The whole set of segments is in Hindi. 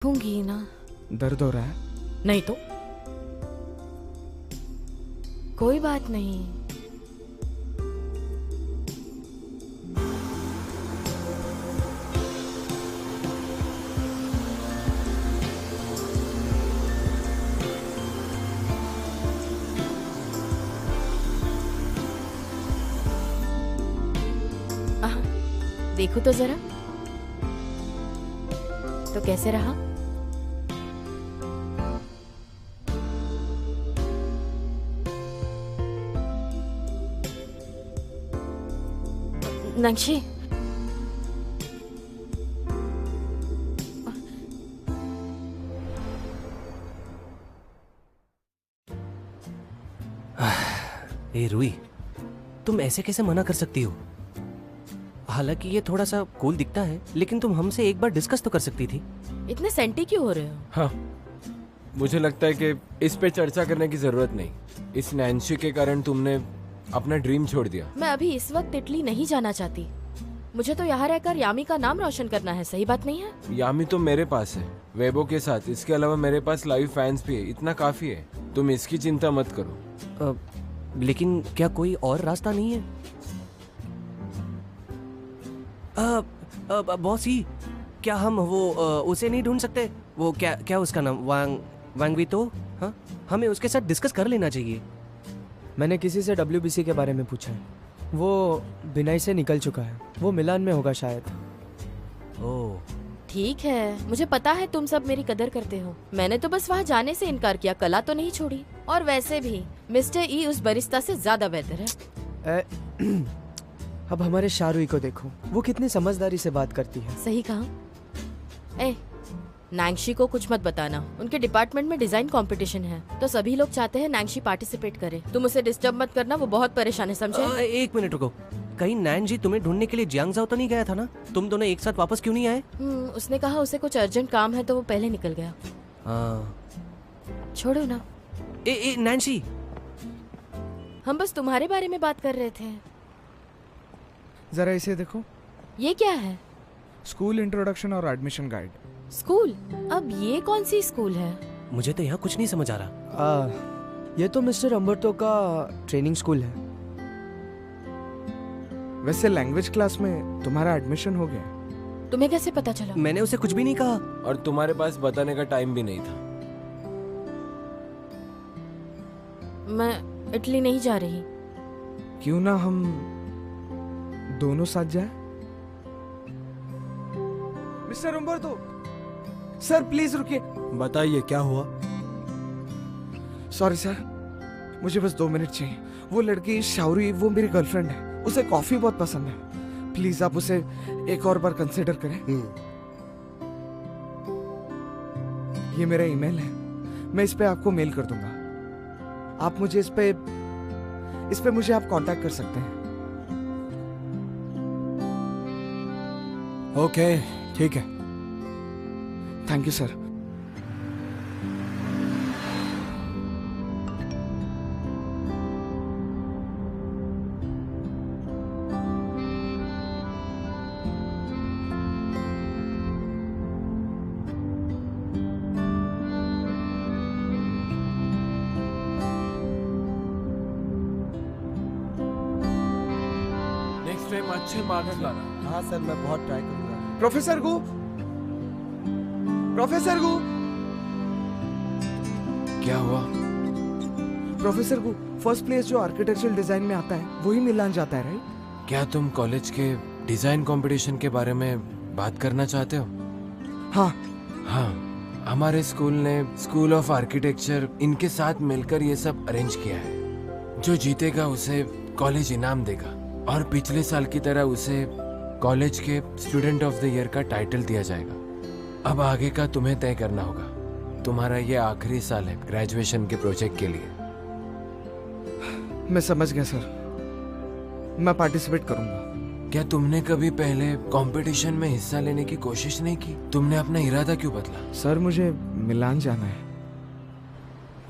होंगी ना। दर्द हो रहा है? नहीं तो कोई बात नहीं। देखो तो जरा, तो कैसे रहा? नंक्षी, ए रूही, तुम ऐसे कैसे मना कर सकती हो? हालांकि ये थोड़ा सा कूल दिखता है, लेकिन तुम हमसे एक बार डिस्कस तो कर सकती थी। इतने सेंटी क्यों हो रहे हो? हाँ, मुझे लगता है कि इस पे चर्चा करने की जरूरत नहीं। इस नैन्सी के कारण तुमने अपना ड्रीम छोड़ दिया। मैं अभी इस वक्त इटली नहीं जाना चाहती। मुझे तो यहाँ रहकर यामी का नाम रोशन करना है। सही बात नहीं है? यामी तो मेरे पास है, वेबो के साथ। इसके अलावा मेरे पास लाइव फैंस भी है, इतना काफी है। तुम इसकी चिंता मत करो। लेकिन क्या कोई और रास्ता नहीं है? बॉस ही, क्या हम वो उसे नहीं ढूंढ सकते? वो क्या उसका नाम, वांगवी तो? हाँ, हमें उसके साथ डिस्कस कर लेना चाहिए। मैंने किसी से WBC के बारे में पूछा है। वो बिनाई से निकल चुका है। वो मिलान में होगा शायद। ओह, ठीक है, मुझे पता है तुम सब मेरी कदर करते हो। मैंने तो बस वहाँ जाने से इनकार किया, कला तो नहीं छोड़ी। और वैसे भी मिस्टर ई उस बरिस्ता से ज्यादा बेहतर है। अब हमारे शारुई को देखो, वो कितनी समझदारी से बात करती है। सही कहा। नैंगशी को कुछ मत बताना। उनके डिपार्टमेंट में डिजाइन कंपटीशन है, तो सभी लोग चाहते हैं नैंगशी पार्टिसिपेट करे। तुम उसे डिस्टर्ब मत करना, वो बहुत परेशान है, समझे? एक मिनट रुको, कहीं नैन जी तुम्हें ढूंढने के लिए जियांगजाओ तो नहीं गया था ना? तुम दोनों एक साथ वापस क्यों नहीं आए? उसने कहा उसे कुछ अर्जेंट काम है, तो वो पहले निकल गया। छोड़ो ना। नैन्सी, हम बस तुम्हारे बारे में बात कर रहे थे। जरा इसे देखो। ये क्या है? स्कूल इंट्रोडक्शन और एडमिशन गाइड। स्कूल? अब ये कौन सी स्कूल है? मुझे तो यहाँ कुछ नहीं समझ आ रहा। ये तो मिस्टर अम्बर्टो का ट्रेनिंग स्कूल है। वैसे लैंग्वेज क्लास में तुम्हारा एडमिशन हो गया। तुम्हें कैसे पता चला? मैंने उसे कुछ भी नहीं कहा। और तुम्हारे पास बताने का टाइम भी नहीं था। मैं इटली नहीं जा रही। क्यों ना हम दोनों साथ जाए? मिस्टर उम्बर्तो, सर प्लीज रुकिए। बताइए क्या हुआ? सॉरी सर, मुझे बस 2 मिनट चाहिए। वो लड़की शाउरी, वो मेरी गर्लफ्रेंड है। उसे कॉफी बहुत पसंद है। प्लीज आप उसे एक और बार कंसिडर करें। ये मेरा ईमेल है, मैं इस पे आपको मेल कर दूंगा। आप मुझे इस पे मुझे आप कांटेक्ट कर सकते हैं। ओके, ठीक है। Thank you sir. Next time अच्छे मार्क्स लाना। हाँ सर, मैं बहुत ट्राई करूंगा। प्रोफेसर गु, प्रोफेसर गु। क्या हुआ? प्रोफेसर गु, फर्स्ट प्लेस जो आर्किटेक्चरल डिजाइन में आता है वही मिलान जाता है, राइट? क्या तुम कॉलेज के डिजाइन कंपटीशन के बारे में बात करना चाहते हो? हाँ हाँ, हमारे स्कूल ने स्कूल ऑफ आर्किटेक्चर इनके साथ मिलकर ये सब अरेंज किया है। जो जीतेगा उसे कॉलेज इनाम देगा, और पिछले साल की तरह उसे कॉलेज के स्टूडेंट ऑफ द ईयर का टाइटल दिया जाएगा। अब आगे का तुम्हें तय करना होगा। तुम्हारा ये आखिरी साल है ग्रेजुएशन के प्रोजेक्ट के लिए। मैं समझ गया सर, मैं पार्टिसिपेट करूंगा। क्या तुमने कभी पहले कंपटीशन में हिस्सा लेने की कोशिश नहीं की? तुमने अपना इरादा क्यों बदला? सर मुझे मिलान जाना है।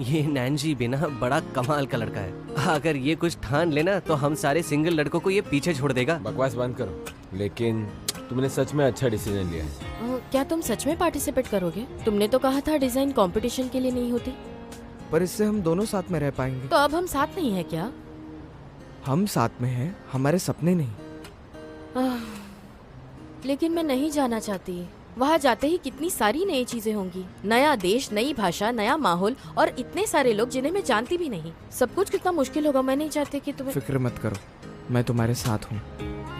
ये नैन्जी बिना बड़ा कमाल का लड़का है। अगर ये कुछ ठान लेना तो हम सारे सिंगल लड़कों को ये पीछे छोड़ देगा। बकवास बंद करो। लेकिन तुमने सच में अच्छा डिसीजन लिया है। क्या तुम सच में पार्टिसिपेट करोगे? तुमने तो कहा था डिजाइन कंपटीशन के लिए नहीं होती। पर इससे हम दोनों साथ में रह पाएंगे। तो अब हम साथ नहीं है क्या? हम साथ में हैं, हमारे सपने नहीं। लेकिन मैं नहीं जाना चाहती। वहाँ जाते ही कितनी सारी नई चीजें होंगी, नया देश, नई भाषा, नया माहौल और इतने सारे लोग जिन्हें मैं जानती भी नहीं। सब कुछ कितना मुश्किल होगा। मैं नहीं चाहती कि तुम्हें। फिक्र मत करो, मैं तुम्हारे साथ हूँ,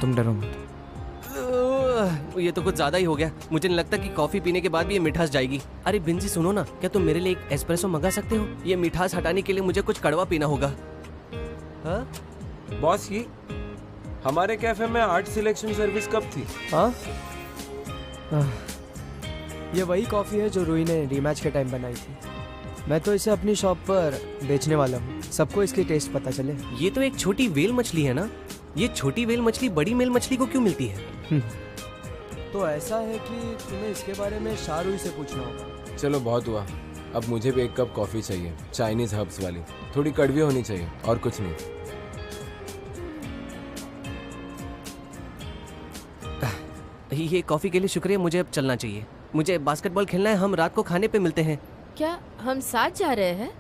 तुम डरो मत। ये तो कुछ ज्यादा ही हो गया। मुझे नहीं लगता कि कॉफी पीने के बाद भी ये मिठास जाएगी। अरे बिंजी सुनो ना, क्या तुम मेरे लिए एक एस्प्रेसो मंगा सकते हो? ये मिठास हटाने के लिए मुझे कुछ कड़वा पीना होगा। हाँ? बॉस, ये हमारे कैफे में आर्ट सिलेक्शन सर्विस कब थी? हाँ, ये वही कॉफ़ी है जो रूही ने रीमैच के टाइम बनाई थी। मैं तो इसे अपनी शॉप पर बेचने वाला हूँ, सबको इसकी टेस्ट पता चले। ये तो एक छोटी वेल मछली है ना। ये छोटी वेल मछली बड़ी मेल मछली को क्यों मिलती है? तो ऐसा है कि तुम्हें इसके बारे में शाहरुई से पूछना होगा। चलो बहुत हुआ, अब मुझे भी एक कप कॉफी चाहिए, चाइनीज हर्ब्स वाली, थोड़ी कड़वी होनी चाहिए और कुछ नहीं। ये कॉफी के लिए शुक्रिया, मुझे अब चलना चाहिए। मुझे बास्केटबॉल खेलना है, हम रात को खाने पे मिलते हैं। क्या हम साथ जा रहे हैं?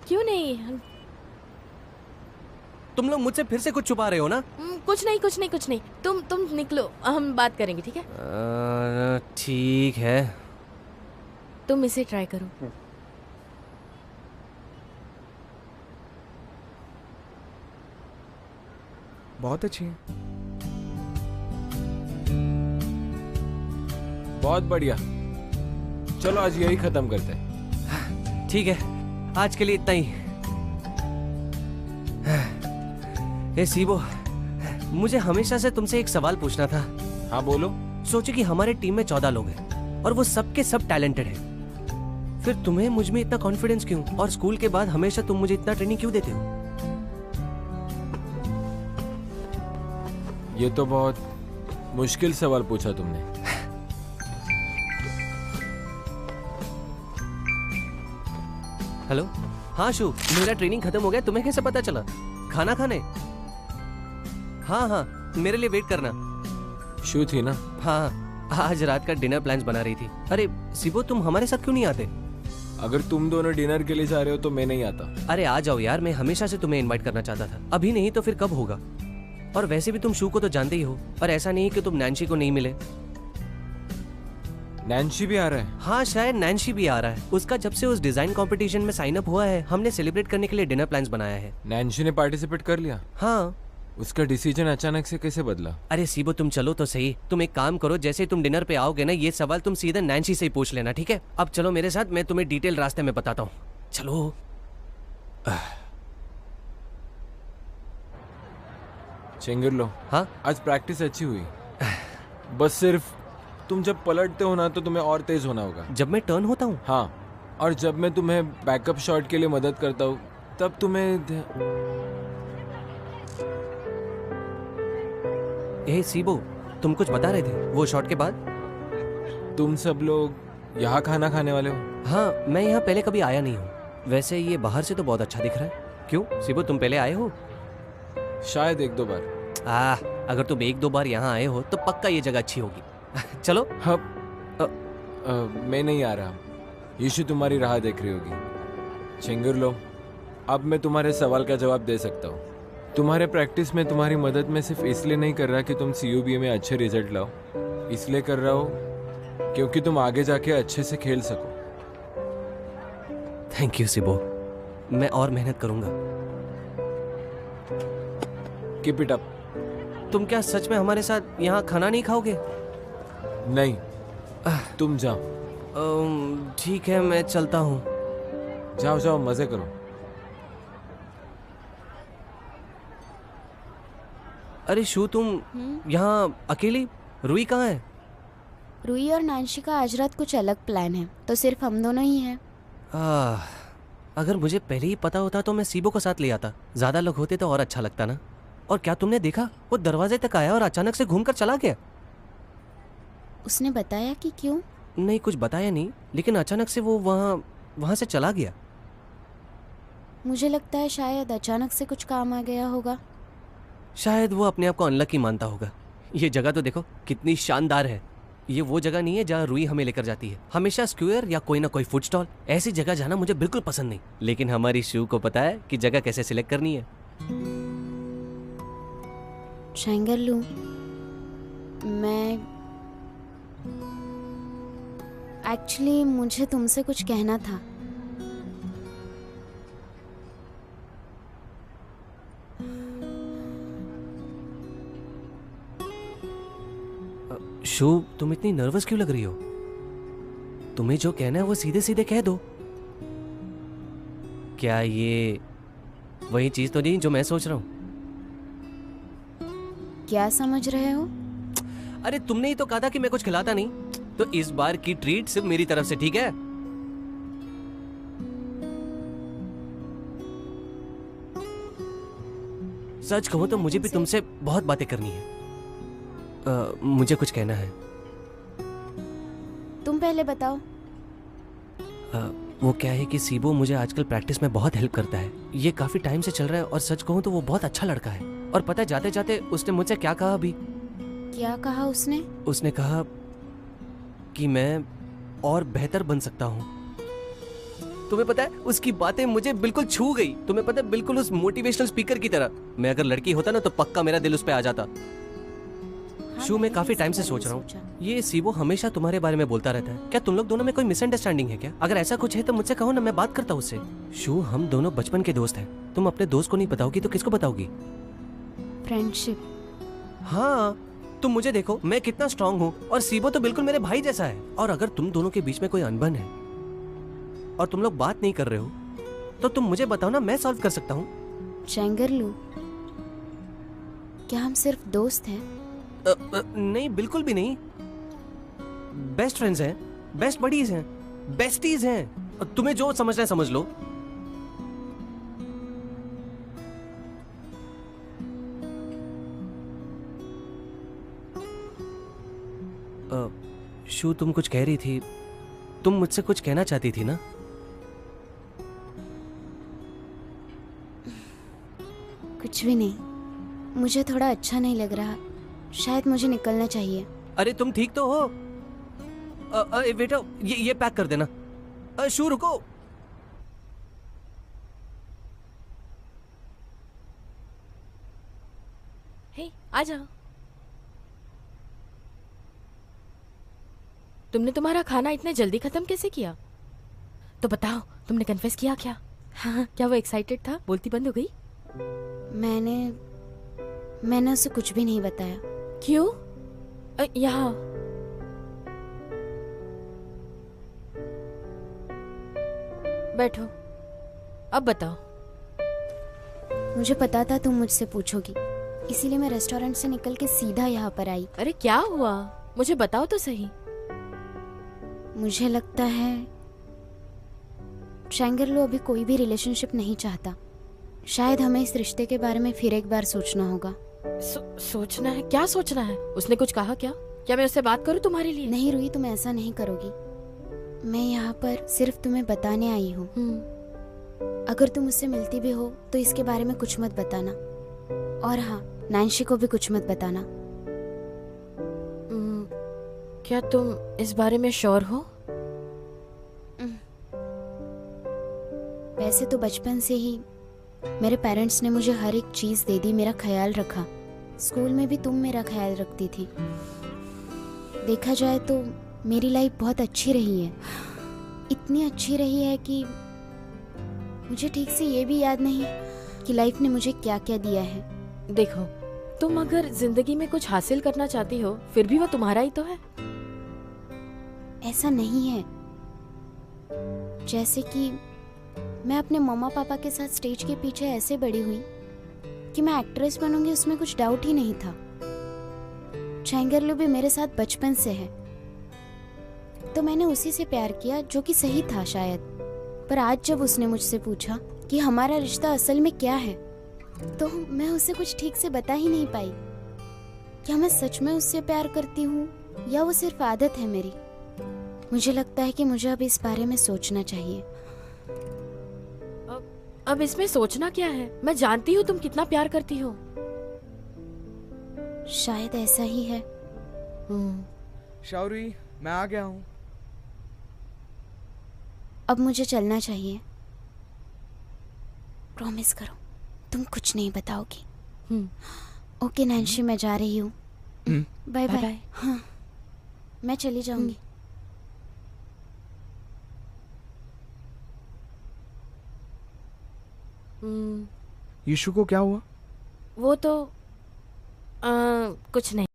क्यों नहीं? तुम लोग मुझसे फिर से कुछ छुपा रहे हो ना? कुछ नहीं कुछ नहीं कुछ नहीं। तुम निकलो, हम बात करेंगे, ठीक है? ठीक है। तुम इसे ट्राई करो। बहुत अच्छी है। बहुत बढ़िया। चलो आज यही खत्म करते हैं। ठीक है, आज के लिए इतना ही। ए सीबो, मुझे हमेशा से तुमसे एक सवाल पूछना था। हाँ बोलो। सोचो कि हमारे टीम में 14 लोग हैं और वो सब के सब टैलेंटेड हैं। फिर तुम्हें मुझ में इतना कॉन्फिडेंस क्यों? और स्कूल के बाद हमेशा तुम मुझे इतना ट्रेनिंग क्यों देते हो? ये तो बहुत मुश्किल सवाल पूछा तुमने। हेलो, हाँ शू, मेरा ट्रेनिंग खत्म हो गया। तुम्हें कैसे पता चला? खाना खाने? हाँ हाँ, मेरे लिए वेट करना। शू थी ना? हाँ, आज रात का डिनर प्लान्स बना रही थी। अरे सिबो, तुम हमारे साथ क्यों नहीं आते? अगर तुम दोनों डिनर के लिए जा रहे हो तो मैं नहीं आता। अरे आ जाओ यार, मैं हमेशा से तुम्हें इनवाइट करना चाहता था। अभी नहीं तो फिर कब होगा? और वैसे भी तुम शू को तो जानते ही हो, और ऐसा नहीं कि तुम नैन्सी को नहीं मिले। नैन्सी भी आ रहा है? हाँ, शायद नैन्सी भी आ रहा है। उसका जब से उस डिजाइन कंपटीशन में साइन अप हुआ है, हमने सेलिब्रेट करने के लिए डिनर प्लान्स बनाया है। नैन्सी ने पार्टिसिपेट कर लिया? हाँ। उसका डिसीजन अचानक से कैसे बदला? अरे सीबो, तुम चलो तो सही। तुम एक काम करो, जैसे तुम डिनर पे आओगे ना, ये सवाल तुम सीधे नैन्सी से ही पूछ लेना, ठीक है? अब चलो मेरे साथ, मैं तुम्हें डिटेल रास्ते में बताता हूँ। चलो। चेंगर लो। हाँ, आज प्रैक्टिस अच्छी हुई। बस सिर्फ तुम जब पलटते हो ना तो तुम्हें और तेज होना होगा। जब मैं टर्न होता हूँ? हाँ, और जब मैं तुम्हें बैकअप शॉट के लिए मदद करता हूँ तब तुम्हें। ए सीबो, तुम कुछ बता रहे थे वो शॉट के बाद? तुम सब लोग यहाँ खाना खाने वाले हो? हाँ, मैं यहाँ पहले कभी आया नहीं हूँ। वैसे ये बाहर से तो बहुत अच्छा दिख रहा है। क्यों सीबो, तुम पहले आए हो? शायद एक दो बार। अगर तुम एक दो बार यहाँ आए हो तो पक्का ये जगह अच्छी होगी। चलो। हाँ, मैं नहीं आ रहा। यीशु तुम्हारी राह देख रही होगी। चेंगर लो, अब मैं तुम्हारे सवाल का जवाब दे सकता हूँ। तुम्हारे प्रैक्टिस में तुम्हारी मदद में सिर्फ इसलिए नहीं कर रहा कि तुम CUBA में अच्छे रिजल्ट लाओ, इसलिए कर रहा हो क्योंकि तुम आगे जाके अच्छे से खेल सको। थैंक यू सिबो, मैं और मेहनत करूंगा। Keep it up. तुम क्या सच में हमारे साथ यहाँ खाना नहीं खाओगे? नहीं, तुम जाओ। ठीक है, मैं चलता हूँ। जाओ जाओ, मजे करो। अरे शू, तुम यहाँ अकेली? रूही कहाँ है? रूही और नैन्सी का आज रात कुछ अलग प्लान है, तो सिर्फ हम दोनों ही हैं। अगर मुझे पहले ही पता होता तो मैं सीबो को साथ ले आता। ज्यादा लोग होते तो और अच्छा लगता ना। और क्या तुमने देखा, वो दरवाजे तक आया और अचानक से घूमकर चला गया। उसने बताया कि क्यों? नहीं, कुछ बताया नहीं, लेकिन अचानक से वो वहाँ से चला गया। मुझे लगता है शायद अचानक से कुछ काम आ गया होगा। शायद वो अपने आप को अनलकी मानता होगा, ये जगह तो देखो कितनी शानदार है। ये वो जगह नहीं है जहाँ रूही हमें लेकर जाती है। हमेशा स्क्वायर या कोई ना कोई फूड स्टॉल, ऐसी जगह जाना मुझे बिल्कुल पसंद नहीं। लेकिन हमारी शू को पता है कि जगह कैसे सिलेक्ट करनी है। चैंगरलू, मैं एक्चुअली मुझे तुमसे कुछ कहना था। शू, तुम इतनी नर्वस क्यों लग रही हो? तुम्हें जो कहना है वो सीधे सीधे कह दो। क्या ये वही चीज तो नहीं जो मैं सोच रहा हूँ? क्या समझ रहे हो? अरे तुमने ही तो कहा था कि मैं कुछ खिलाता नहीं, तो इस बार की ट्रीट सिर्फ मेरी तरफ से, ठीक है? सच कहूं तो मुझे भी तुमसे बहुत बातें करनी है। मुझे कुछ कहना है। तुम पहले बताओ। वो क्या है कि सीबो मुझे आजकल प्रैक्टिस में बहुत हेल्प करता है। ये काफी टाइम से चल रहा है और सच कहूं तो वो बहुत अच्छा लड़का है। और पता है जाते जाते उसने मुझसे क्या कहा अभी? क्या कहा उसने? उसने कहा कि मैं और बेहतर बन सकता हूँ। तुम्हें पता है उसकी बातें मुझे बिल्कुल छू गई। तुम्हें पता है बिल्कुल उस मोटिवेशनल स्पीकर की तरह। मैं अगर लड़की होता ना तो पक्का मेरा दिल उस पे आ जाता। शू, मैं काफी टाइम से सोच रहा हूँ, ये सीबो हमेशा तुम्हारे बारे में बोलता रहता है। क्या तुम लोग दोनों में कोई मिसअंडरस्टैंडिंग है क्या? अगर ऐसा कुछ है तो मुझसे कहो ना, मैं बात करता हूँ उससे। शू, हम दोनों बचपन के दोस्त हैं। तुम अपने दोस्त को नहीं बताओगी तो किसको बताओगी? फ्रेंडशिप। हाँ, तुम मुझे देखो, मैं कितना स्ट्रांग हूँ और सीबो तो बिल्कुल मेरे भाई जैसा है। और अगर तुम दोनों के बीच में कोई अनबन है और तुम लोग बात नहीं कर रहे हो तो तुम मुझे बताओ ना, मैं सॉल्व कर सकता हूँ। चैंगरलू, क्या हम सिर्फ दोस्त हैं? नहीं, बिल्कुल भी नहीं। बेस्ट फ्रेंड्स हैं, बेस्ट बडीज हैं, बेस्टीज हैं। तुम्हें जो समझना है समझ लो। शू, तुम कुछ कह रही थी। तुम मुझसे कुछ कहना चाहती थी ना? कुछ भी नहीं, मुझे थोड़ा अच्छा नहीं लग रहा। शायद मुझे निकलना चाहिए। अरे तुम ठीक तो हो? बेटा, ये पैक कर देना। शू, रुको। हे, आ जाओ। तुमने तुम्हारा खाना इतने जल्दी खत्म कैसे किया? तो बताओ, तुमने कन्फेस किया क्या? हाँ, क्या वो एक्साइटेड था? बोलती बंद हो गई? मैंने उसे कुछ भी नहीं बताया। क्यों? यहाँ बैठो। अब बताओ। मुझे पता था तुम मुझसे पूछोगी, इसीलिए मैं रेस्टोरेंट से निकल के सीधा यहाँ पर आई। अरे क्या हुआ? मुझे बताओ तो सही। मुझे लगता है चैंगरलू अभी कोई भी रिलेशनशिप नहीं चाहता। शायद हमें इस रिश्ते के बारे में फिर एक बार सोचना होगा। सोचना है? क्या सोचना है? उसने कुछ कहा क्या? क्या मैं उससे बात करूं तुम्हारे लिए? नहीं रूही, तुम ऐसा नहीं करोगी। मैं यहाँ पर सिर्फ तुम्हें बताने आई हूँ। अगर तुम मुझसे मिलती भी हो तो इसके बारे में कुछ मत बताना। और हाँ, नैन्सी को भी कुछ मत बताना। क्या तुम इस बारे में श्योर हो? वैसे तो बचपन से ही मेरे पेरेंट्स ने मुझे हर एक चीज दे दी, मेरा ख्याल रखा। स्कूल में भी तुम मेरा ख्याल रखती थी। देखा जाए तो मेरी लाइफ बहुत अच्छी रही है। इतनी अच्छी रही है कि मुझे ठीक से ये भी याद नहीं कि लाइफ ने मुझे क्या क्या दिया है। देखो, तुम अगर जिंदगी में कुछ हासिल करना चाहती हो फिर भी वो तुम्हारा ही तो है। ऐसा नहीं है। जैसे कि मैं अपने मम्मा पापा के साथ स्टेज के पीछे ऐसे बड़ी हुई कि मैं एक्ट्रेस बनूंगी, उसमें कुछ डाउट ही नहीं था। चैंगरलू भी मेरे साथ बचपन से है, तो मैंने उसी से प्यार किया जो कि सही था शायद। पर आज जब उसने मुझसे पूछा कि हमारा रिश्ता असल में क्या है, तो मैं उसे कुछ ठीक से बता ही नहीं पाई। क्या मैं सच में उससे प्यार करती हूँ या वो सिर्फ आदत है मेरी? मुझे लगता है कि मुझे अब इस बारे में सोचना चाहिए। अब इसमें सोचना क्या है? मैं जानती हूँ तुम कितना प्यार करती हो। शायद ऐसा ही है। शौरी, मैं आ गया हूँ। अब मुझे चलना चाहिए। प्रॉमिस करो तुम कुछ नहीं बताओगी। ओके नैन्सी, मैं जा रही हूँ। Bye bye. हाँ, मैं चली जाऊंगी। यीशु को क्या हुआ? वो तो कुछ नहीं।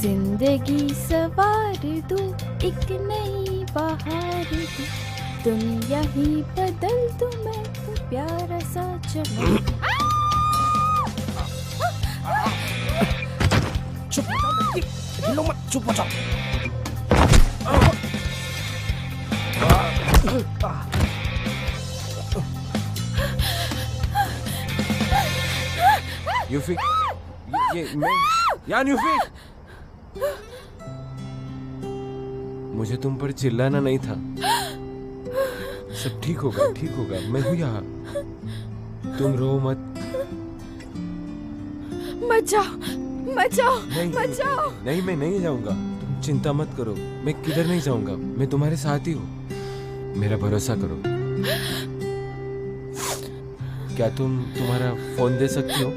जिंदगी सवार दूं, एक नई बहार दूं, दुनिया ही बदल दूं, मैं तो प्यारा सा चमक। चुप हो जाओ लड़की, हिलो मत, चुप हो जाओ। यूफी, ये मैं यान यूफी, मुझे तुम पर चिल्लाना नहीं था। सब ठीक होगा, ठीक होगा, मैं हूँ यहाँ। तुम रो मत। मत जाओ, मत जाओ, नहीं, मत जाओ। नहीं, मैं नहीं जाऊंगा। तुम चिंता मत करो, मैं किधर नहीं जाऊंगा। मैं तुम्हारे साथ ही हूँ, मेरा भरोसा करो। क्या तुम तुम्हारा फोन दे सकती हो?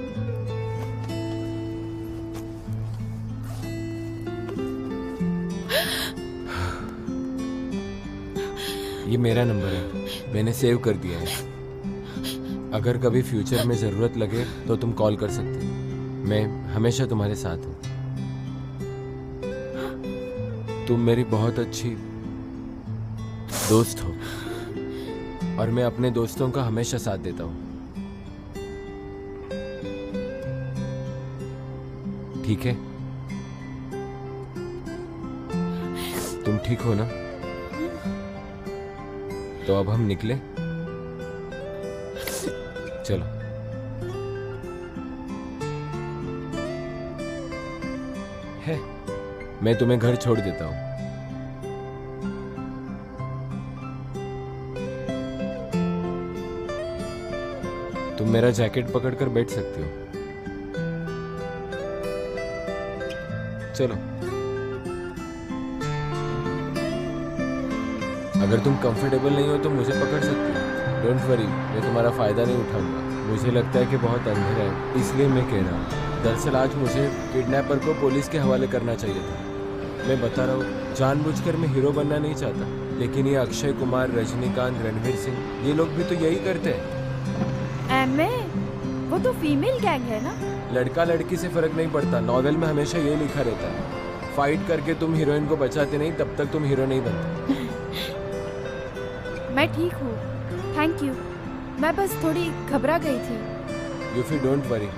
ये मेरा नंबर है, मैंने सेव कर दिया है। अगर कभी फ्यूचर में जरूरत लगे तो तुम कॉल कर सकते हो। मैं हमेशा तुम्हारे साथ हूँ। तुम मेरी बहुत अच्छी दोस्त हो और मैं अपने दोस्तों का हमेशा साथ देता हूँ। ठीक है? तुम ठीक हो ना? तो अब हम निकले, चलो। है, मैं तुम्हें घर छोड़ देता हूं। तुम मेरा जैकेट पकड़कर बैठ सकती हो। चलो। अगर तुम कंफर्टेबल नहीं हो तो मुझे पकड़ सकती हो। डोंट वरी, मैं तुम्हारा फायदा नहीं उठाऊंगा। मुझे लगता है कि बहुत अंधेरा है, इसलिए मैं कह रहा हूँ। दरअसल आज मुझे किडनैपर को पुलिस के हवाले करना चाहिए था। मैं बता रहा हूँ, जानबूझकर मैं हीरो बनना नहीं चाहता, लेकिन ये अक्षय कुमार, रजनीकांत, रणवीर सिंह, ये लोग भी तो यही करते हैं। एमे, वो तो फीमेल गैंग है ना? लड़का लड़की से फर्क नहीं पड़ता, नॉवेल में हमेशा ये लिखा रहता है। फाइट करके तुम हीरोइन को बचाते नहीं, तब तक तुम हीरो नहीं बनते। मैं ठीक हूँ, थैंक यू। मैं बस थोड़ी घबरा गई थी। यूफी, डोंट वरी,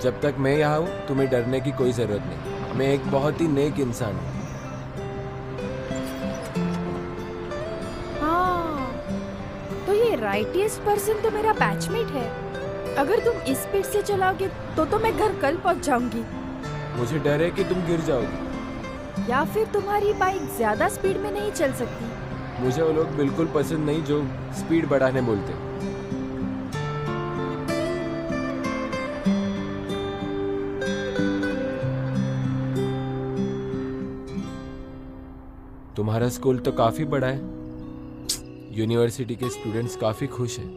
जब तक मैं यहाँ हूँ तुम्हें डरने की कोई जरूरत नहीं। मैं एक बहुत ही नेक इंसान हूँ। हाँ, राइटिएस्ट पर्सन तो मेरा बैचमेट है। अगर तुम इस स्पीड से चलाओगे तो मैं घर कल पहुंच जाऊंगी। मुझे डर है कि तुम गिर जाओगी। या फिर तुम्हारी बाइक ज्यादा स्पीड में नहीं चल सकती। मुझे वो लोग बिल्कुल पसंद नहीं जो स्पीड बढ़ाने बोलते। तुम्हारा स्कूल तो काफी बड़ा है। यूनिवर्सिटी के स्टूडेंट्स काफी खुश हैं।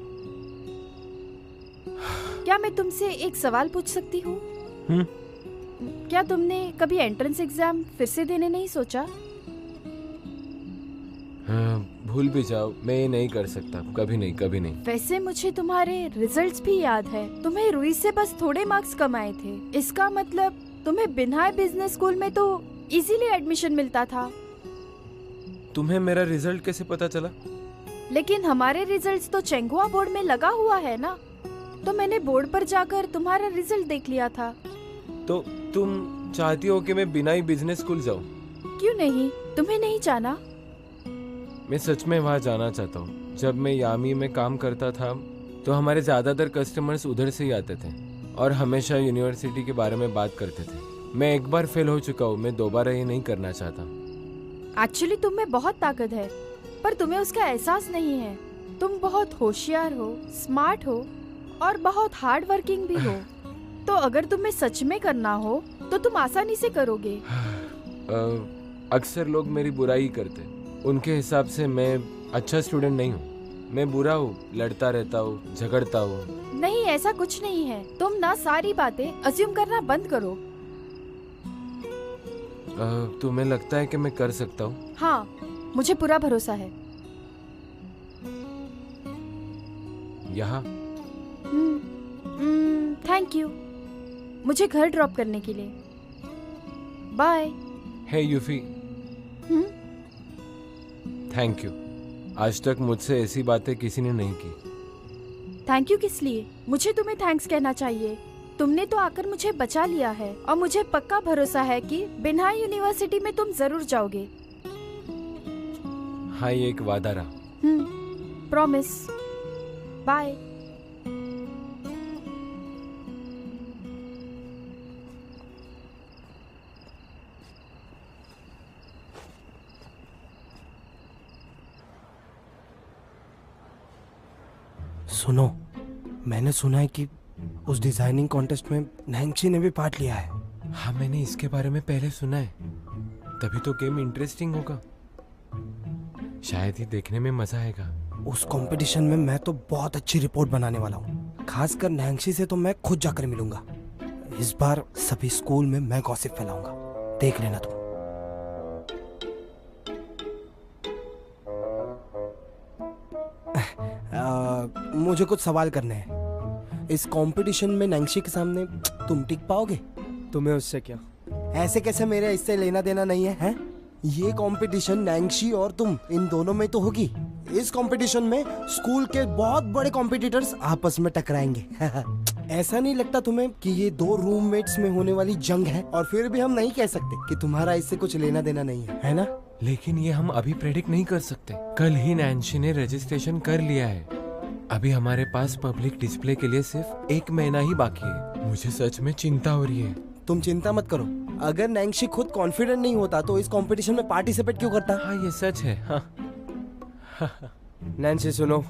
क्या मैं तुमसे एक सवाल पूछ सकती हूँ? क्या तुमने कभी एंट्रेंस एग्जाम फिर से देने नहीं सोचा? हाँ, भूल भी जाओ, मैं ये नहीं कर सकता। कभी नहीं, कभी नहीं। वैसे मुझे तुम्हारे रिजल्ट्स भी याद है। तुम्हें रुई से बस थोड़े मार्क्स कम आए थे। इसका मतलब तुम्हें बिन्हाई बिजनेस स्कूल में तो इजीली एडमिशन मिलता था। तुम्हें मेरा रिजल्ट कैसे पता चला? लेकिन हमारे रिजल्ट्स तो चेंगुआ बोर्ड में लगा हुआ है ना, तो मैंने बोर्ड पर जाकर तुम्हारा रिजल्ट देख लिया था। तो तुम चाहती हो कि मैं बिना ही बिजनेस स्कूल जाऊं? क्यों नहीं? तुम्हें नहीं जाना? मैं सच में वहाँ जाना चाहता हूँ। जब मैं यामी में काम करता था तो हमारे ज़्यादातर कस्टमर्स उधर से ही आते थे और हमेशा यूनिवर्सिटी के बारे में बात करते थे। मैं एक बार फेल हो चुका हूँ, मैं दोबारा ये नहीं करना चाहता। एक्चुअली तुम में बहुत ताकत है, पर तुम्हें उसका एहसास नहीं है। तुम बहुत होशियार हो, स्मार्ट हो और बहुत हार्ड वर्किंग भी हो। तो अगर तुम्हें सच में करना हो तो तुम आसानी से करोगे। अक्सर लोग मेरी बुराई करते। उनके हिसाब से मैं अच्छा स्टूडेंट नहीं हूँ। मैं बुरा हूँ, लड़ता रहता हूँ, झगड़ता हूँ। नहीं, ऐसा कुछ नहीं है। तुम ना सारी बातें अज्यूम करना बंद करो। तुम्हें लगता है कि मैं कर सकता हूँ? हाँ, मुझे पूरा भरोसा है। यहाँ? थैंक यू मुझे घर ड्रॉप करने के लिए। बाय। हे यूफी, थैंक यू। आज तक मुझसे ऐसी बातें किसी ने नहीं की। थैंक यू किस लिए? मुझे तुम्हें थैंक्स कहना चाहिए। तुमने तो आकर मुझे बचा लिया है और मुझे पक्का भरोसा है कि बिन्हाई यूनिवर्सिटी में तुम जरूर जाओगे। हाँ, ये एक वादा रहा। प्रॉमिस। बाय। सुनो, मैंने सुना है कि उस डिजाइनिंग कॉन्टेस्ट में नैंसी ने भी पार्ट लिया है। हाँ, मैंने इसके बारे में पहले सुना है। तभी तो गेम इंटरेस्टिंग होगा। शायद ही देखने में मजा आएगा। उस कंपटीशन में मैं तो बहुत अच्छी रिपोर्ट बनाने वाला हूँ। खासकर नैंसी से तो मैं खुद जाकर मिलूंगा। इस बार सभी स्कूल में मैं गॉसिप फैलाऊंगा, देख लेना तुम। मुझे कुछ सवाल करने हैं। इस कंपटीशन में नैंसी के सामने तुम टिक पाओगे? तुम्हें उससे क्या? ऐसे कैसे? मेरे इससे लेना देना नहीं है, हैं? ये कंपटीशन नैंसी और तुम इन दोनों में तो होगी। इस कंपटीशन में स्कूल के बहुत बड़े कॉम्पिटिटर्स आपस में टकराएंगे। ऐसा नहीं लगता तुम्हें कि ये दो रूममेट्स में होने वाली जंग है? और फिर भी हम नहीं कह सकते कि तुम्हारा इससे कुछ लेना देना नहीं है ना? लेकिन ये हम अभी प्रेडिक्ट नहीं कर सकते। कल ही नैंसी ने रजिस्ट्रेशन कर लिया है। अभी हमारे पास पब्लिक डिस्प्ले के लिए सिर्फ 1 महीना ही बाकी है। मुझे सच में चिंता हो रही है। तुम चिंता मत करो। अगर नैंसी खुद कॉन्फिडेंट नहीं होता तो इस कंपटीशन में पार्टिसिपेट क्यों करता? हाँ, ये सच है। हाँ। नैंसी सुनो,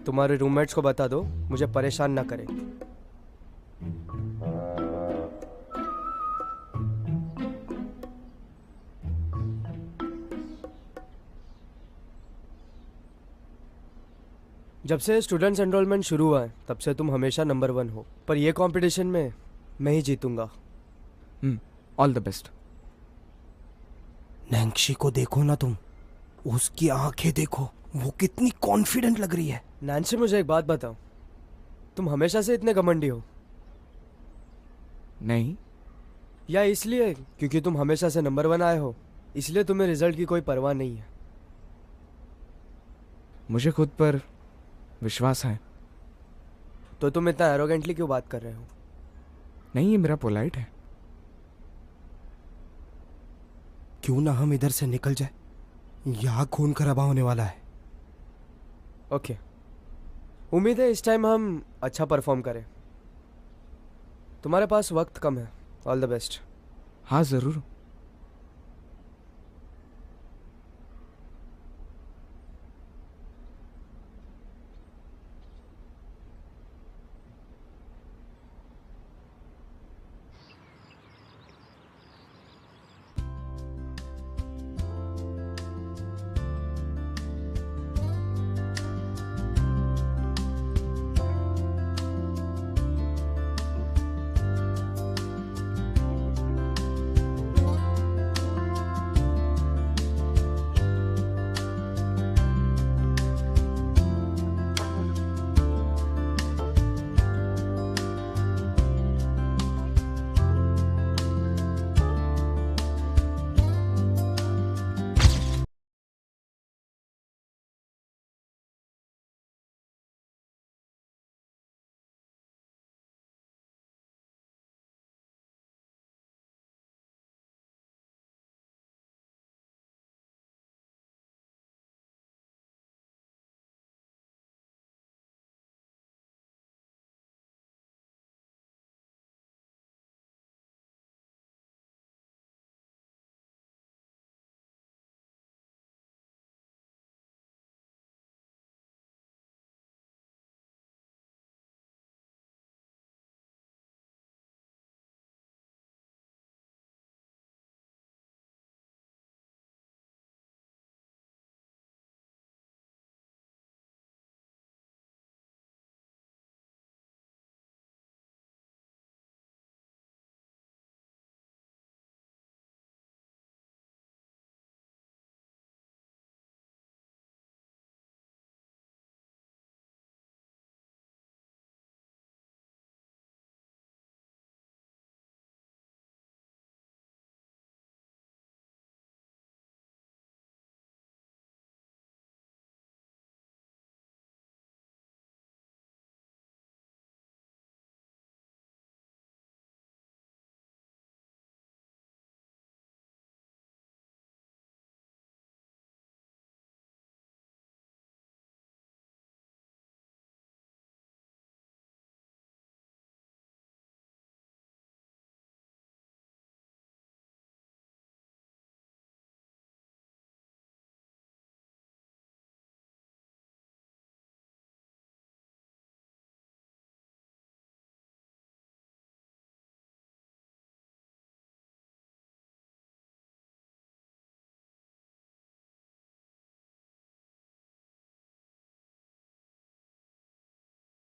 तुम्हारे रूममेट्स को बता दो मुझे परेशान ना करें। जब से स्टूडेंट्स एनरोलमेंट शुरू हुआ है तब से तुम हमेशा नंबर 1 हो, पर ये कंपटीशन में मैं ही जीतूंगा। All the best. नैंसी को देखो ना तुम, उसकी आंखें देखो, वो कितनी कॉन्फिडेंट लग रही है। नैंसी, मुझे एक बात बताओ, तुम हमेशा से इतने घमंडी हो? नहीं। या इसलिए क्योंकि तुम हमेशा से नंबर 1 आए हो इसलिए तुम्हें रिजल्ट की कोई परवाह नहीं है? मुझे खुद पर विश्वास है। तो तुम इतना एरोगेंटली क्यों बात कर रहे हो? नहीं, ये मेरा पोलाइट है। क्यों ना हम इधर से निकल जाए, यहाँ खून खराबा होने वाला है। ओके, उम्मीद है इस टाइम हम अच्छा परफॉर्म करें। तुम्हारे पास वक्त कम है। All the best. हाँ ज़रूर।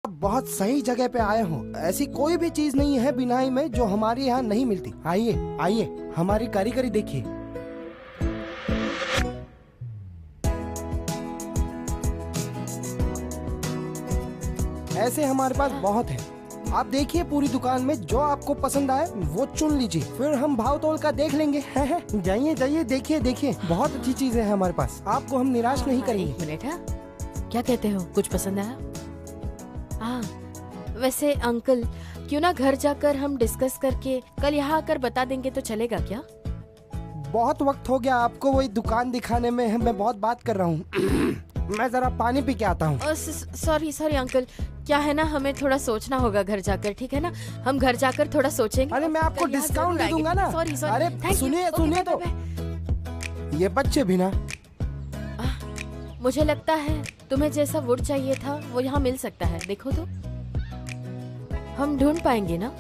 बहुत सही जगह पे आए हो। ऐसी कोई भी चीज नहीं है बिनाई में जो हमारे यहाँ नहीं मिलती। आइए आइए, हमारी कारीगरी देखिए। ऐसे हमारे पास बहुत है। आप देखिए पूरी दुकान में जो आपको पसंद आए वो चुन लीजिए, फिर हम भाव तोल का देख लेंगे। जाइए जाइए, देखिए देखिए, बहुत अच्छी चीजें हैं हमारे पास। आपको हम निराश नहीं करेंगे। एक मिनट है, क्या कहते हो? कुछ पसंद आया? हाँ, वैसे अंकल, क्यों ना घर जाकर हम डिस्कस करके कल यहाँ आकर बता देंगे तो चलेगा क्या? बहुत वक्त हो गया आपको वही दुकान दिखाने में, मैं बहुत बात कर रहा हूँ। मैं जरा पानी पी के आता हूँ। सॉरी सॉरी अंकल, क्या है ना, हमें थोड़ा सोचना होगा घर जाकर, ठीक है ना? हम घर जाकर थोड़ा सोचेंगे। अरे मैं आपको कल यहाँ डिस्काउंट जरूर दे दूंगा आएंगे। ना। सॉरी सॉरी, अरे थैंक यू। सुनिए ओके, सुनिए बाय, तो, बाय। ये बच्चे भी ना। मुझे लगता है तुम्हें जैसा वुड चाहिए था वो यहाँ मिल सकता है, देखो तो। हम ढूंढ पाएंगे ना?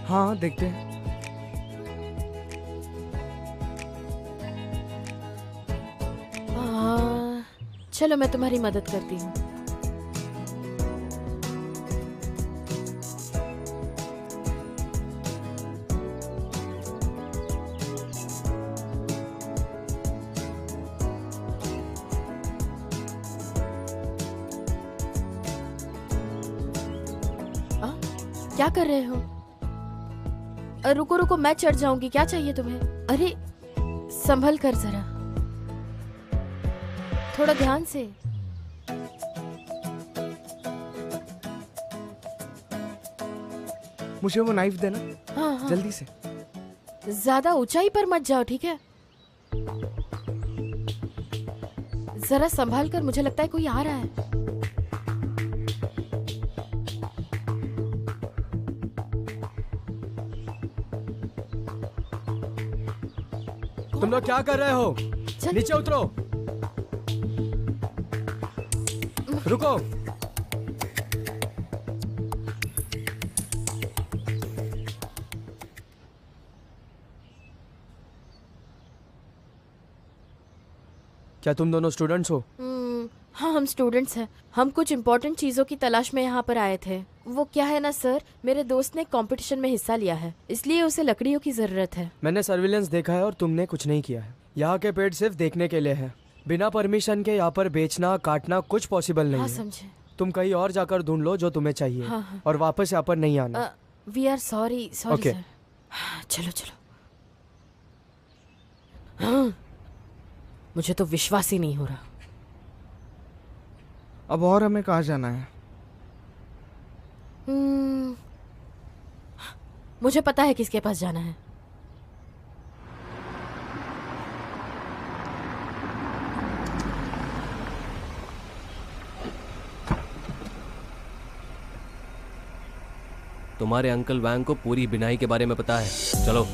हाँ देखते हैं। चलो मैं तुम्हारी मदद करती हूँ। क्या कर रहे हो? रुको रुको, मैं चढ़ जाऊंगी। क्या चाहिए तुम्हें? अरे संभल कर जरा, थोड़ा ध्यान से। मुझे वो नाइफ देना। हाँ हाँ, जल्दी से। ज्यादा ऊंचाई पर मत जाओ, ठीक है? जरा संभाल कर, मुझे लगता है कोई आ रहा है। तुम लोग क्या कर रहे हो? चल। नीचे उतरो। रुको। क्या तुम दोनों स्टूडेंट्स हो? हाँ, हम स्टूडेंट्स हैं। हम कुछ इम्पोर्टेंट चीज़ों की तलाश में यहाँ पर आए थे। वो क्या है ना सर, मेरे दोस्त ने कंपटीशन में हिस्सा लिया है, इसलिए उसे लकड़ियों की ज़रूरत है। मैंने सर्विलेंस देखा है और तुमने कुछ नहीं किया है। यहाँ के पेड़ सिर्फ देखने के लिए है। बिना परमिशन के यहाँ पर बेचना काटना कुछ पॉसिबल नहीं हाँ, है। समझे। तुम कहीं और जाकर ढूंढ लो जो तुम्हें चाहिए। हाँ, हाँ। और वापस यहाँ पर नहीं आना। We are sorry sorry Okay. Sir. चलो चलो। हाँ, मुझे तो विश्वास ही नहीं हो रहा। अब और हमें कहाँ जाना है? मुझे पता है किसके पास जाना है। तुम्हारे अंकल वैंग को पूरी बिनाई के बारे में पता है। चलो।